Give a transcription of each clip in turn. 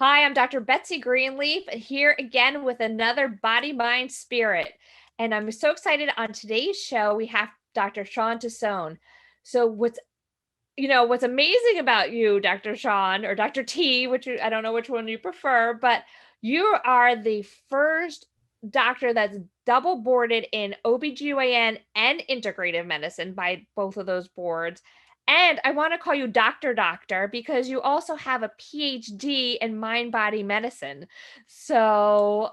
Hi, I'm Dr. Betsy Greenleaf here again with another Body, Mind, Spirit. And I'm so excited on today's show. We have Dr. Shawn Tassone. So what's amazing about you, Dr. Shawn, or Dr. T, I don't know which one you prefer, but you are the first doctor that's double boarded in OBGYN and integrative medicine by both of those boards. And I want to call you Doctor because you also have a PhD in mind body medicine. So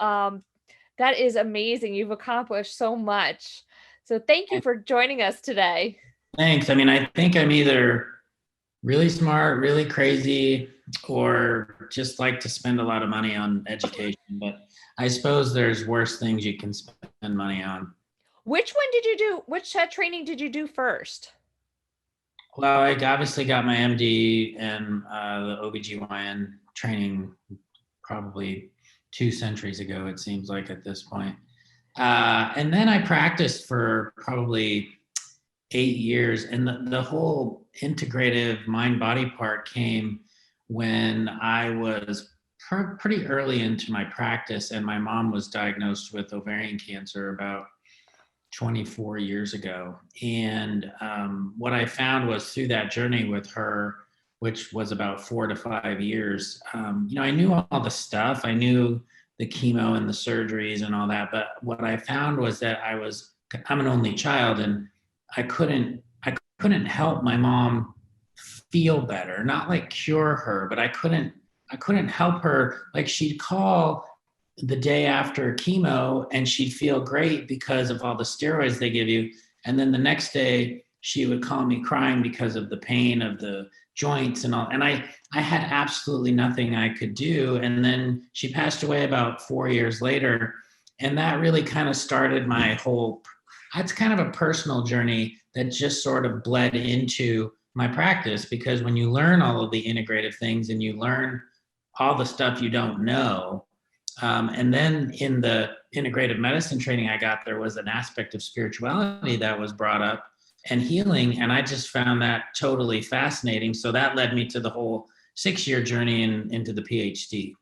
that is amazing. You've accomplished so much. So thank you for joining us today. Thanks. I mean, I think I'm either really smart, really crazy, or just like to spend a lot of money on education. But I suppose there's worse things you can spend money on. Which one did you do? Which training did you do first? Well, I obviously got my MD and the OBGYN training probably 2 centuries ago, it seems like at this point. And then I practiced for probably 8 years. And the whole integrative mind body part came when I was pretty early into my practice, and my mom was diagnosed with ovarian cancer about 24 years ago. And what I found was through that journey with her, which was about 4 to 5 years, I knew all the stuff. I knew the chemo and the surgeries and all that. But what I found was that I'm an only child, and I couldn't help my mom feel better, not like cure her, but I couldn't help her. Like, she'd call the day after chemo and she'd feel great because of all the steroids they give you. And then the next day she would call me crying because of the pain of the joints and all. And I had absolutely nothing I could do. And then she passed away about 4 years later. And that really kind of started my whole, that's kind of a personal journey that just sort of bled into my practice, because when you learn all of the integrative things and you learn all the stuff you don't know, and then in the integrative medicine training I got, there was an aspect of spirituality that was brought up and healing. And I just found that totally fascinating. So that led me to the whole 6 year journey into the PhD.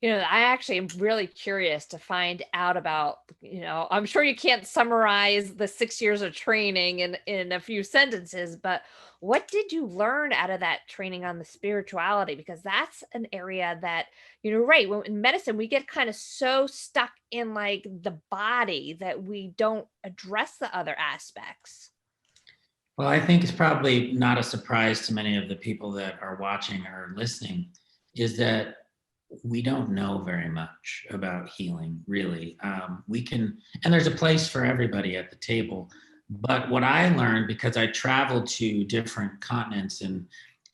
I actually am really curious to find out about, I'm sure you can't summarize the 6 years of training in a few sentences, but what did you learn out of that training on the spirituality? Because that's an area that, right, when in medicine, we get kind of so stuck in like the body that we don't address the other aspects. Well, I think it's probably not a surprise to many of the people that are watching or listening is that we don't know very much about healing, really. We can, and there's a place for everybody at the table. But what I learned, because I traveled to different continents, and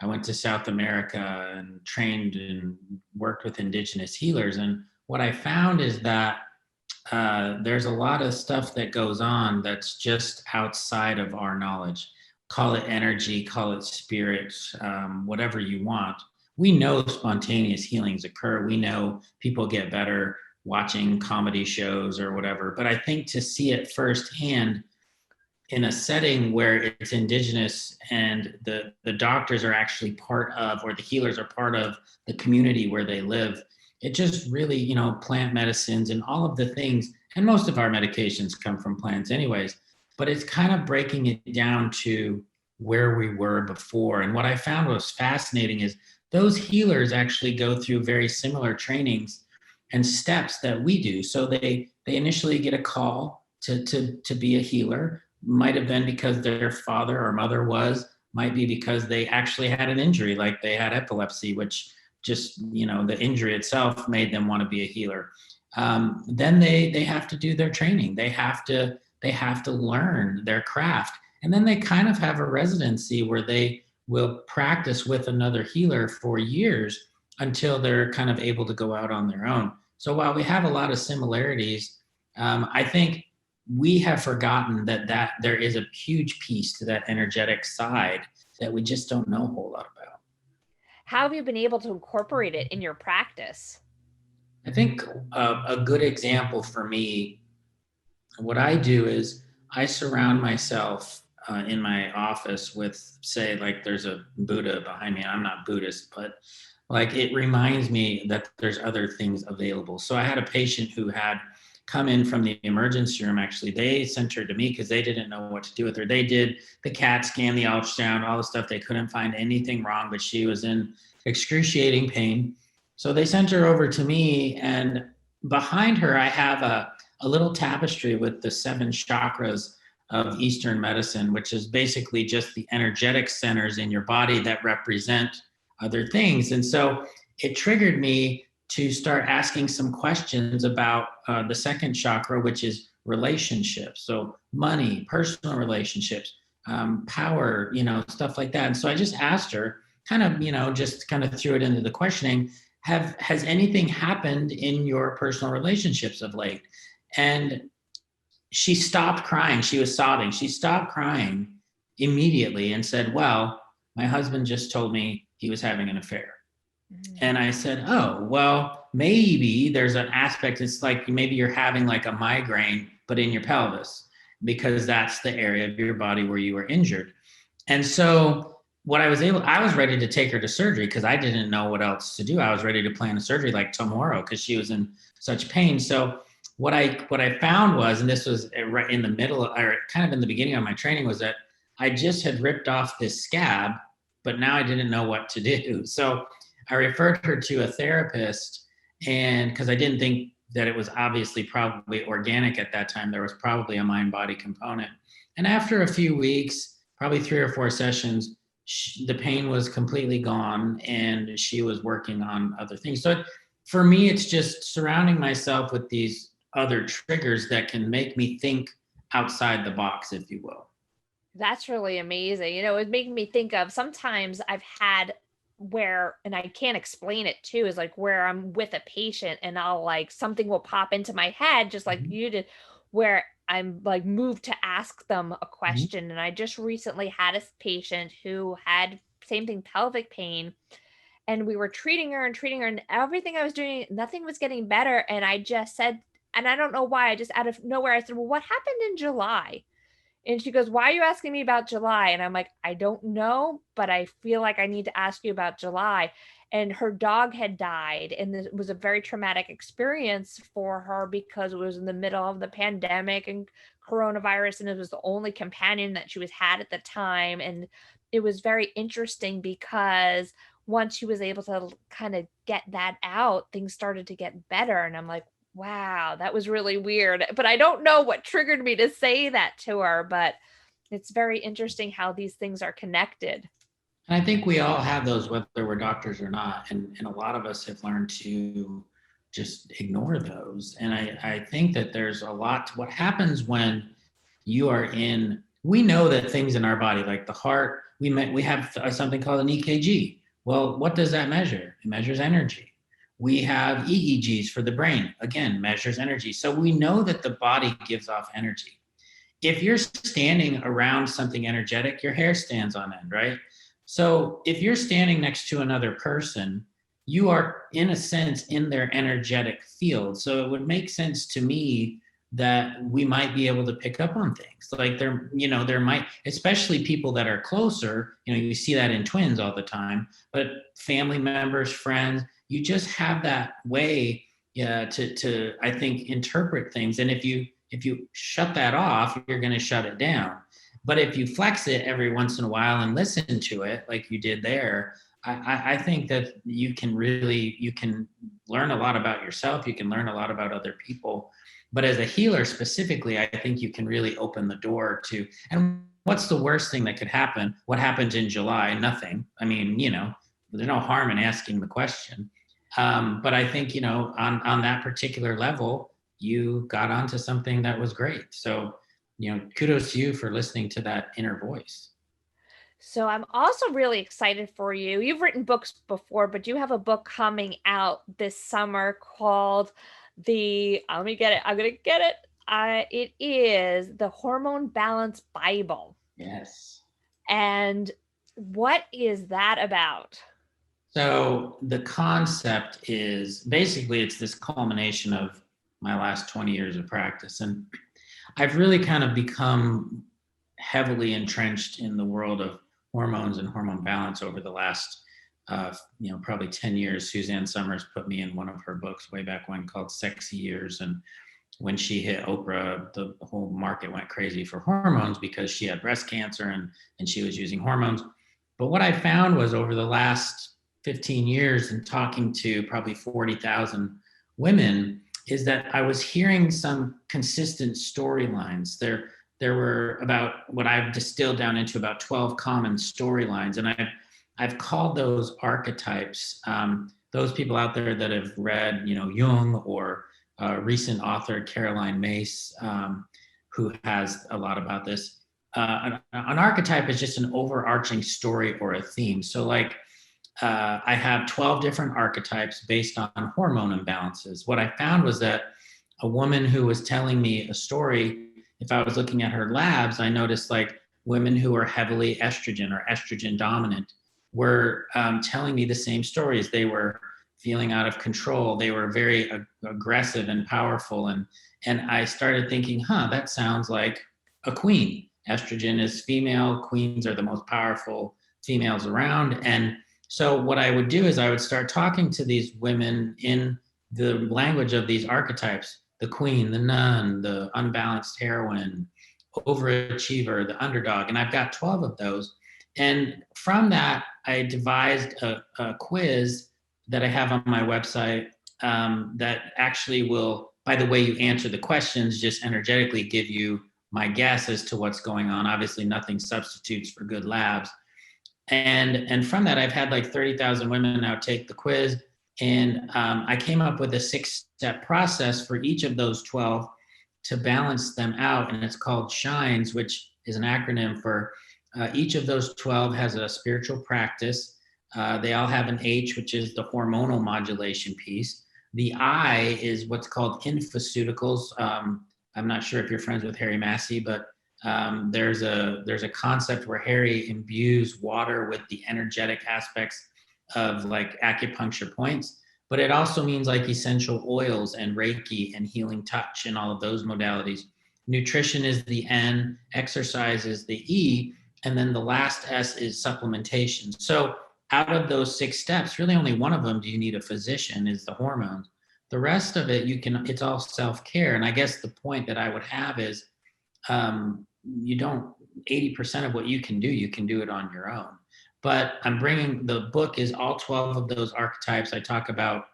I went to South America and trained and worked with indigenous healers. And what I found is that there's a lot of stuff that goes on that's just outside of our knowledge. Call it energy, call it spirit, whatever you want. We know spontaneous healings occur. We know people get better watching comedy shows or whatever. But I think to see it firsthand in a setting where it's indigenous and the doctors are actually part of, or the healers are part of the community where they live, it just really, plant medicines and all of the things, and most of our medications come from plants anyways, but it's kind of breaking it down to where we were before. And what I found was fascinating is those healers actually go through very similar trainings and steps that we do. So they initially get a call to be a healer. Might have been because their father or mother was, might be because they actually had an injury, like they had epilepsy, which just, the injury itself made them want to be a healer. Then they have to do their training. They have to learn their craft. And then they kind of have a residency where they will practice with another healer for years until they're kind of able to go out on their own. So while we have a lot of similarities, I think we have forgotten that there is a huge piece to that energetic side that we just don't know a whole lot about. How have you been able to incorporate it in your practice? I think a good example for me, what I do is I surround myself in my office with, say, like there's a Buddha behind me. I'm not Buddhist, but Like, it reminds me that there's other things available. So I had a patient who had come in from the emergency room. Actually, they sent her to me because they didn't know what to do with her. They did the CAT scan, the ultrasound, all the stuff. They couldn't find anything wrong, but she was in excruciating pain. So they sent her over to me, and behind her, I have a little tapestry with the 7 chakras of Eastern medicine, which is basically just the energetic centers in your body that represent other things. And so it triggered me to start asking some questions about the second chakra, which is relationships. So money, personal relationships, power, stuff like that. And so I just asked her, kind of, just kind of threw it into the questioning. Has anything happened in your personal relationships of late? And she stopped crying. She was sobbing. She stopped crying immediately and said, well, my husband just told me he was having an affair. And I said, oh, well, maybe there's an aspect. It's like maybe you're having like a migraine, but in your pelvis, because that's the area of your body where you were injured. And so I was ready to take her to surgery because I didn't know what else to do. I was ready to plan a surgery like tomorrow because she was in such pain. So what I found was, and this was right in the middle, or kind of in the beginning of my training, was that I just had ripped off this scab, but now I didn't know what to do. So I referred her to a therapist, and because I didn't think that it was obviously probably organic at that time, there was probably a mind-body component. And after a few weeks, probably 3 or 4 sessions, the pain was completely gone, and she was working on other things. So for me, it's just surrounding myself with these other triggers that can make me think outside the box, if you will. That's really amazing. It made me think of sometimes I've had where, and I can't explain it too, is like where I'm with a patient and I'll like something will pop into my head, just like you did, where I'm like moved to ask them a question. And I just recently had a patient who had same thing, pelvic pain. And we were treating her and everything I was doing, nothing was getting better. And I just said, and I don't know why, I just out of nowhere, I said, well, what happened in July? And she goes, why are you asking me about July? And I'm like, I don't know, but I feel like I need to ask you about July. And her dog had died. And it was a very traumatic experience for her because it was in the middle of the pandemic and coronavirus. And it was the only companion that she was had at the time. And it was very interesting because once she was able to kind of get that out, things started to get better. And I'm like, wow, that was really weird. But I don't know what triggered me to say that to her, but it's very interesting how these things are connected. And I think we all have those, whether we're doctors or not. And a lot of us have learned to just ignore those. And I think that there's a lot to what happens when you are in, we know that things in our body, like the heart, we have something called an EKG. Well, what does that measure? It measures energy. We have EEGs for the brain, again, measures energy. So we know that the body gives off energy. If you're standing around something energetic, your hair stands on end, right? So if you're standing next to another person, you are, in a sense, in their energetic field. So it would make sense to me that we might be able to pick up on things like there might, especially people that are closer, you see that in twins all the time, but family members, friends, you just have that way to I think interpret things. And if you shut that off, you're going to shut it down. But if you flex it every once in a while and listen to it like you did there, I think that you can learn a lot about yourself. You can learn a lot about other people. But as a healer specifically, I think you can really open the door to, and what's the worst thing that could happen? What happened in July? Nothing. I mean, there's no harm in asking the question. But I think, on that particular level, you got onto something that was great. So, kudos to you for listening to that inner voice. So I'm also really excited for you. You've written books before, but you have a book coming out this summer called let me get it. I'm going to get it. It is the Hormone Balance Bible. Yes. And what is that about? So the concept is basically it's this culmination of my last 20 years of practice. And I've really kind of become heavily entrenched in the world of hormones and hormone balance over the last probably 10 years. Suzanne Summers put me in one of her books way back when called Sexy Years. And when she hit Oprah, the whole market went crazy for hormones because she had breast cancer and she was using hormones. But what I found was over the last 15 years and talking to probably 40,000 women is that I was hearing some consistent storylines. There were about what I've distilled down into about 12 common storylines. And I've called those archetypes. Those people out there that have read, Jung or recent author Caroline Myss, who has a lot about this. An archetype is just an overarching story or a theme. So like I have 12 different archetypes based on hormone imbalances. What I found was that a woman who was telling me a story, if I was looking at her labs, I noticed like women who are heavily estrogen or estrogen dominant were telling me the same stories. They were feeling out of control. They were very aggressive and powerful. And I started thinking, that sounds like a queen. Estrogen is female. Queens are the most powerful females around. And so what I would do is I would start talking to these women in the language of these archetypes: the queen, the nun, the unbalanced heroine, overachiever, the underdog. And I've got 12 of those. And from that, I devised a quiz that I have on my website that actually will, by the way you answer the questions, just energetically give you my guess as to what's going on. Obviously, nothing substitutes for good labs. And from that, I've had like 30,000 women now take the quiz. And I came up with a 6-step process for each of those 12 to balance them out. And it's called SHINES, which is an acronym for each of those 12 has a spiritual practice. They all have an H, which is the hormonal modulation piece. The I is what's called infoceuticals. I'm not sure if you're friends with Harry Massey, but there's a concept where Harry imbues water with the energetic aspects of like acupuncture points, but it also means like essential oils and Reiki and healing touch and all of those modalities. Nutrition is the N, exercise is the E, and then the last S is supplementation. So out of those 6 steps, really only one of them do you need a physician, is the hormones. The rest of it, it's all self-care. And I guess the point that I would have is, 80% of what you can do it on your own. But the book is all 12 of those archetypes. I talk about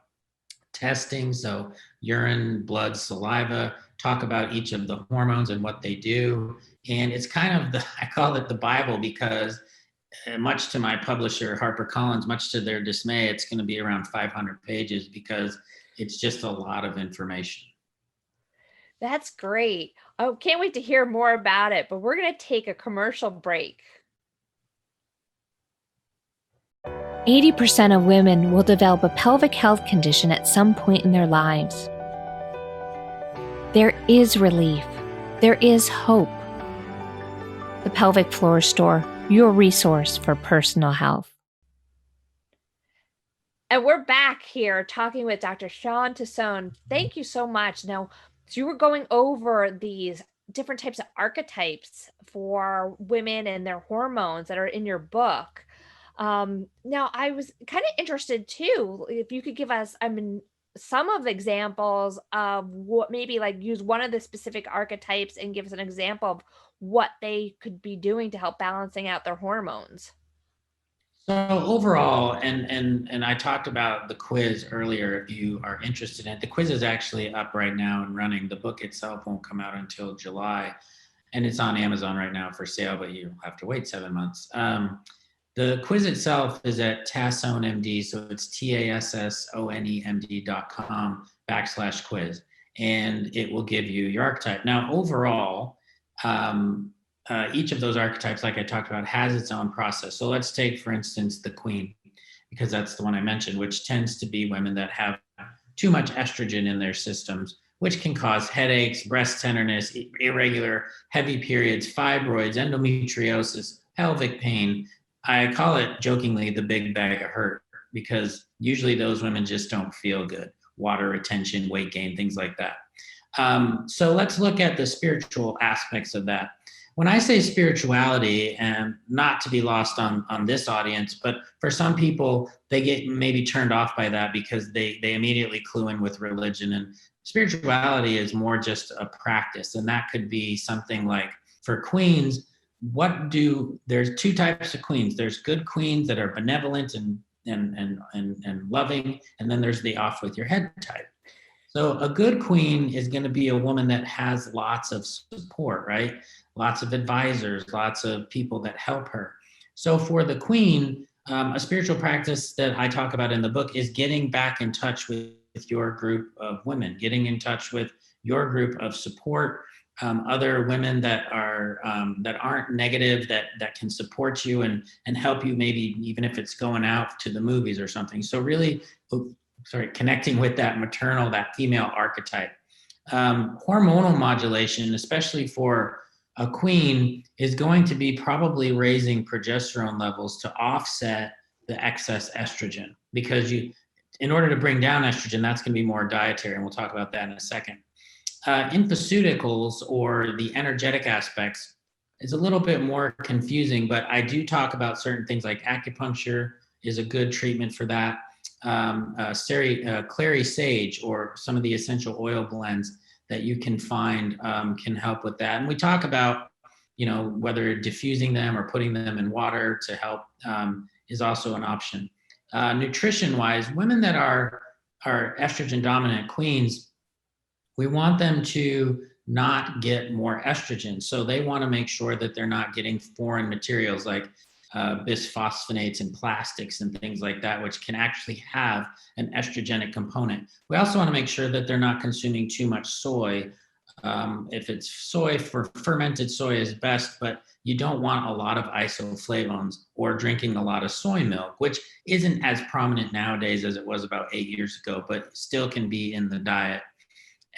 testing, so urine, blood, saliva, talk about each of the hormones and what they do. And it's kind of I call it the Bible because much to my publisher, HarperCollins, much to their dismay, it's going to be around 500 pages because it's just a lot of information. That's great. Oh, can't wait to hear more about it, but we're going to take a commercial break. 80% of women will develop a pelvic health condition at some point in their lives. There is relief. There is hope. The Pelvic Floor Store, your resource for personal health. And we're back here talking with Dr. Shawn Tassone. Thank you so much. Now, so you were going over these different types of archetypes for women and their hormones that are in your book. Now, I was kind of interested too, if you could give us, some of the examples of what maybe like use one of the specific archetypes and give us an example of what they could be doing to help balancing out their hormones. So overall, and I talked about the quiz earlier, if you are interested in it. The quiz is actually up right now and running. The book itself won't come out until July, and it's on Amazon right now for sale, but you'll have to wait 7 months. The quiz itself is at Tassone MD, so it's TASSONEMD.com/quiz, and it will give you your archetype. Now, overall, each of those archetypes, like I talked about, has its own process. So let's take, for instance, the queen, because that's the one I mentioned, which tends to be women that have too much estrogen in their systems, which can cause headaches, breast tenderness, irregular, heavy periods, fibroids, endometriosis, pelvic pain. I call it jokingly the big bag of hurt, because usually those women just don't feel good. Water retention, weight gain, things like that. So let's look at the spiritual aspects of that. when I say spirituality, and not to be lost on this audience, but for some people, they get maybe turned off by that because they immediately clue in with religion. And spirituality is more just a practice. And that could be something like, for queens, there's two types of queens. There's good queens that are benevolent and loving, and then there's the off with your head type. So a good queen is going to be a woman that has lots of support, right? Lots of advisors, lots of people that help her. So for the queen, a spiritual practice that I talk about in the book is getting back in touch with your group of women, getting in touch with your group of support, other women that aren't negative, that can support you and help you, maybe even if it's going out to the movies or something. So really, connecting with that maternal, that female archetype. Hormonal modulation, especially for a queen, is going to be probably raising progesterone levels to offset the excess estrogen, because in order to bring down estrogen, that's going to be more dietary, and we'll talk about that in a second. Infoceuticals, or the energetic aspects, is a little bit more confusing, but I do talk about certain things like acupuncture is a good treatment for that. Clary sage, or some of the essential oil blends that you can find, can help with that. And we talk about, whether diffusing them or putting them in water to help, is also an option. Nutrition wise, women that are estrogen dominant queens, we want them to not get more estrogen. So they want to make sure that they're not getting foreign materials like bisphosphonates and plastics and things like that, which can actually have an estrogenic component. We also want to make sure that they're not consuming too much soy. If it's soy, for fermented soy is best, but you don't want a lot of isoflavones or drinking a lot of soy milk, which isn't as prominent nowadays as it was about 8 years ago, but still can be in the diet.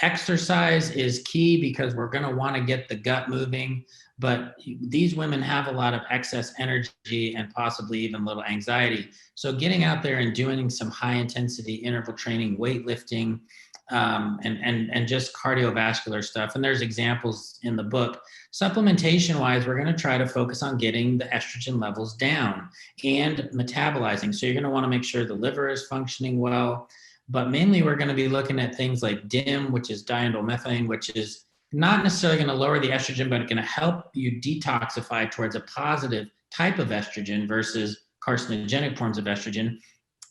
Exercise is key because we're going to want to get the gut moving, but these women have a lot of excess energy and possibly even a little anxiety. So getting out there and doing some high intensity interval training, weightlifting, and just cardiovascular stuff. And there's examples in the book. Supplementation wise, we're going to try to focus on getting the estrogen levels down and metabolizing. So you're going to want to make sure the liver is functioning well. But mainly we're going to be looking at things like DIM, which is diindolylmethane, which is not necessarily going to lower the estrogen, but it's going to help you detoxify towards a positive type of estrogen versus carcinogenic forms of estrogen.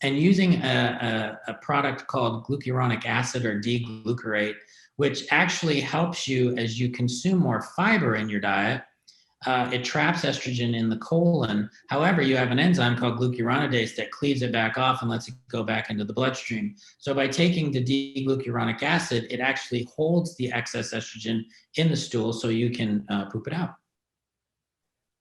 And using a product called glucuronic acid, or D-glucarate, which actually helps you as you consume more fiber in your diet. It traps estrogen in the colon. However, you have an enzyme called glucuronidase that cleaves it back off and lets it go back into the bloodstream. So by taking the D-glucuronic acid, it actually holds the excess estrogen in the stool so you can poop it out.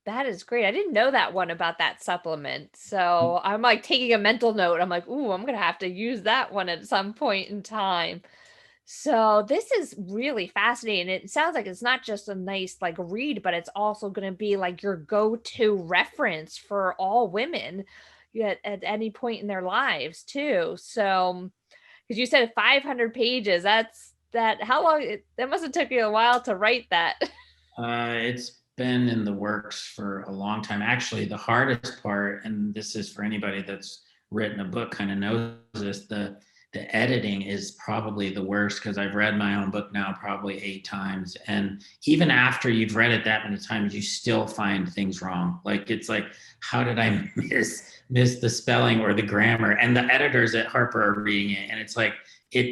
That is great. I didn't know that one about that supplement. So I'm like taking a mental note. I'm like, ooh, I'm going to have to use that one at some point in time. So this is really fascinating. It sounds like it's not just a nice like read, but it's also going to be like your go-to reference for all women at any point in their lives too. So, because you said 500 pages, how long, that must have took you a while to write that. It's been in the works for a long time. Actually, the hardest part, and this is for anybody that's written a book kind of knows this, the editing is probably the worst, because I've read my own book now probably 8 times. And even after you've read it that many times, you still find things wrong. Like, it's like, how did I miss the spelling or the grammar? And the editors at Harper are reading it. And it's like,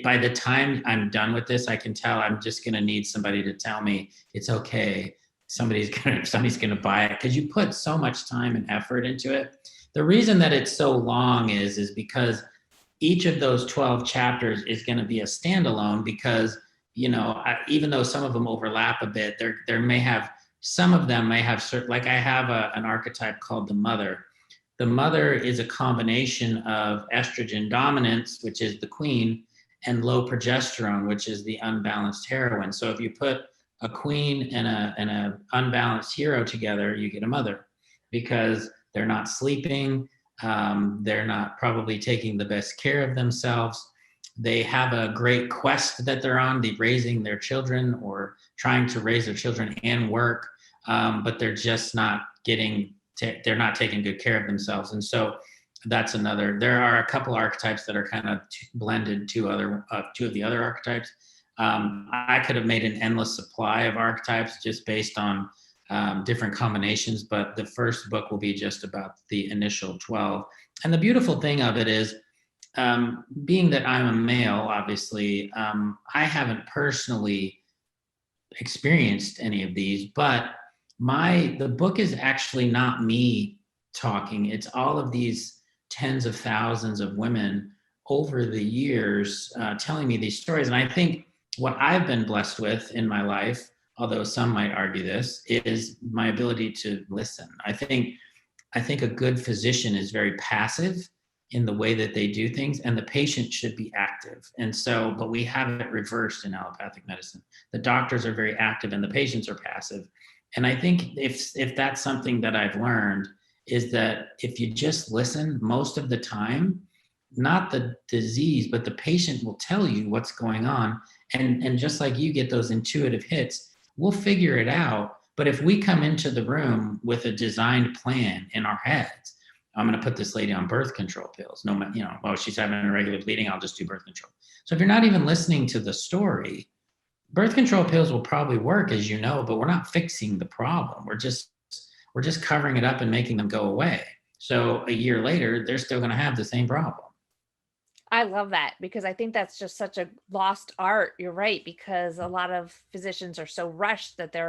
by the time I'm done with this, I can tell I'm just going to need somebody to tell me it's okay. Somebody's going to buy it, because you put so much time and effort into it. The reason that it's so long is because each of those 12 chapters is going to be a standalone, because, even though some of them overlap a bit, some of them may have certain, like I have an archetype called the mother. The mother is a combination of estrogen dominance, which is the queen, and low progesterone, which is the unbalanced heroine. So if you put a queen and a unbalanced hero together, you get a mother, because they're not sleeping. They're not probably taking the best care of themselves. They have a great quest that they're on, raising their children or trying to raise their children and work. but they're just not they're not taking good care of themselves. And so that's another. There are a couple archetypes that are kind of blended two of the other archetypes. I could have made an endless supply of archetypes just based on different combinations, but the first book will be just about the initial 12. And the beautiful thing of it is, being that I'm a male, obviously, I haven't personally experienced any of these, but the book is actually not me talking. It's all of these tens of thousands of women over the years telling me these stories. And I think what I've been blessed with in my life, although some might argue this, is my ability to listen. I think a good physician is very passive in the way that they do things, and the patient should be active. And so, but we have it reversed in allopathic medicine. The doctors are very active and the patients are passive. And I think if that's something that I've learned, is that if you just listen most of the time, not the disease, but the patient will tell you what's going on. And just like you get those intuitive hits, we'll figure it out. But if we come into the room with a designed plan in our heads, I'm going to put this lady on birth control pills. No, well, she's having irregular bleeding, I'll just do birth control. So if you're not even listening to the story, birth control pills will probably work, as you know, but we're not fixing the problem. We're just covering it up and making them go away. So a year later, they're still going to have the same problem. I love that, because I think that's just such a lost art. You're right, because a lot of physicians are so rushed that they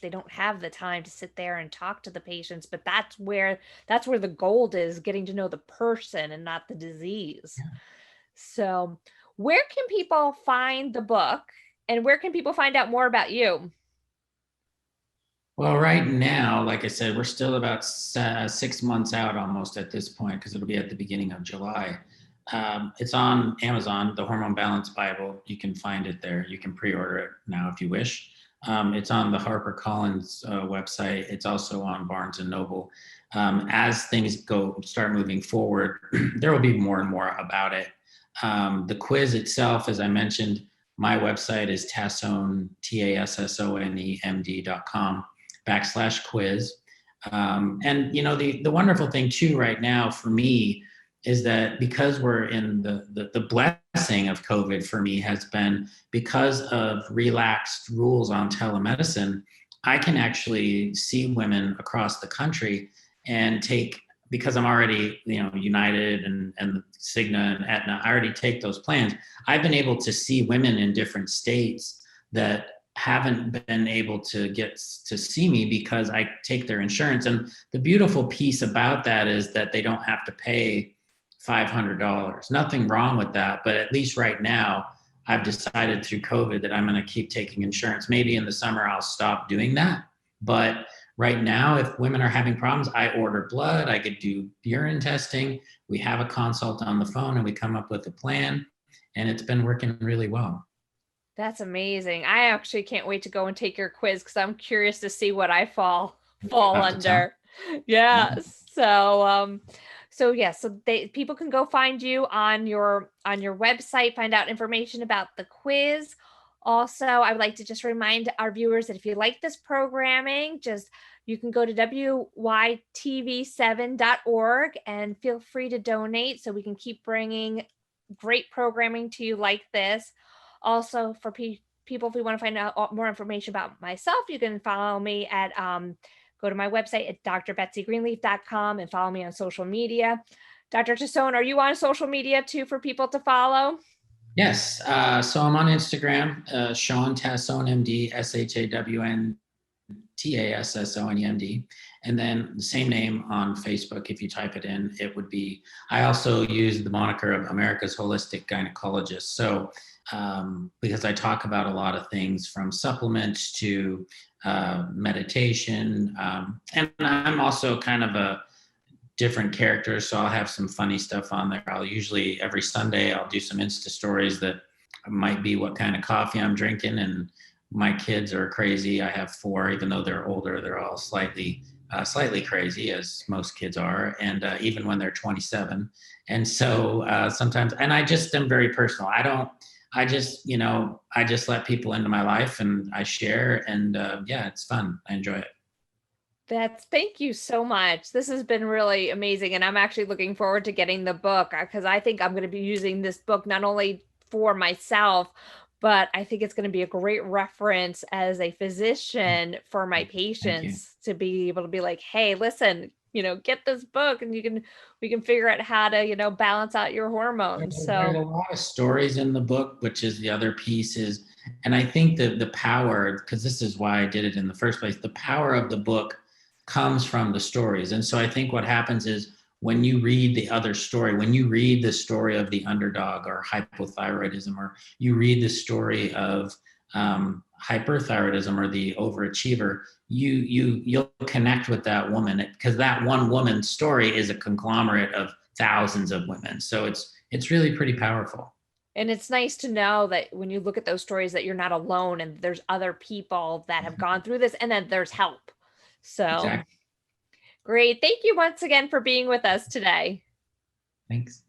don't have the time to sit there and talk to the patients. But that's where the gold is, getting to know the person and not the disease. Yeah. So where can people find the book, and where can people find out more about you? Well, right now, like I said, we're still about 6 months out almost at this point, because it'll be at the beginning of July. It's on Amazon, the Hormone Balance Bible. You can find it there. You can pre-order it now if you wish. It's on the HarperCollins website. It's also on Barnes and Noble. As things start moving forward, there will be more and more about it. The quiz itself, as I mentioned, my website is Tassone, TASSONEMD.com/quiz. And the wonderful thing too right now for me is that because we're in the blessing of COVID for me has been, because of relaxed rules on telemedicine, I can actually see women across the country and because I'm already, United and Cigna and Aetna, I already take those plans. I've been able to see women in different states that haven't been able to get to see me because I take their insurance. And the beautiful piece about that is that they don't have to pay $500. Nothing wrong with that, but at least right now, I've decided through COVID that I'm going to keep taking insurance. Maybe in the summer I'll stop doing that, but right now, if women are having problems, I order blood, I could do urine testing, we have a consult on the phone, and we come up with a plan, and it's been working really well. That's amazing. I actually can't wait to go and take your quiz, because I'm curious to see what I fall under. Yeah. So people can go find you on your website, find out information about the quiz. Also, I would like to just remind our viewers that if you like this programming, you can go to WYTV7.org and feel free to donate so we can keep bringing great programming to you like this. Also, for people, if you want to find out more information about myself, you can follow me at go to my website at drbetsygreenleaf.com and follow me on social media. Dr. Tassone, are you on social media too for people to follow? Yes. So I'm on Instagram, Shawn Tassone, MD, SHAWNTASSONEMD. And then the same name on Facebook. If you type it in, it would be, I also use the moniker of America's Holistic Gynecologist. So because I talk about a lot of things from supplements to meditation. And I'm also kind of a different character, so I'll have some funny stuff on there. I'll usually, every Sunday, I'll do some Insta stories that might be what kind of coffee I'm drinking. And my kids are crazy. I have 4, even though they're older, they're all slightly crazy, as most kids are, and even when they're 27. And so sometimes, and I just am very personal. I just let people into my life, and I share, and it's fun. I enjoy it. Thank you so much. This has been really amazing. And I'm actually looking forward to getting the book because I think I'm going to be using this book not only for myself, but I think it's going to be a great reference as a physician for my Thank you. patients to be able to be like, hey, listen, get this book and we can figure out how to, balance out your hormones. There's a So lot of stories in the book, which is the other piece is, and I think that the power, because this is why I did it in the first place, the power of the book comes from the stories. And so I think what happens is when you read the other story, when you read the story of the underdog or hypothyroidism, or you read the story of hyperthyroidism or the overachiever, you'll connect with that woman because that one woman's story is a conglomerate of thousands of women. So it's really pretty powerful. and it's nice to know that when you look at those stories that you're not alone and there's other people that have gone through this and then there's help. So Exactly. great. Thank you once again for being with us today. Thanks.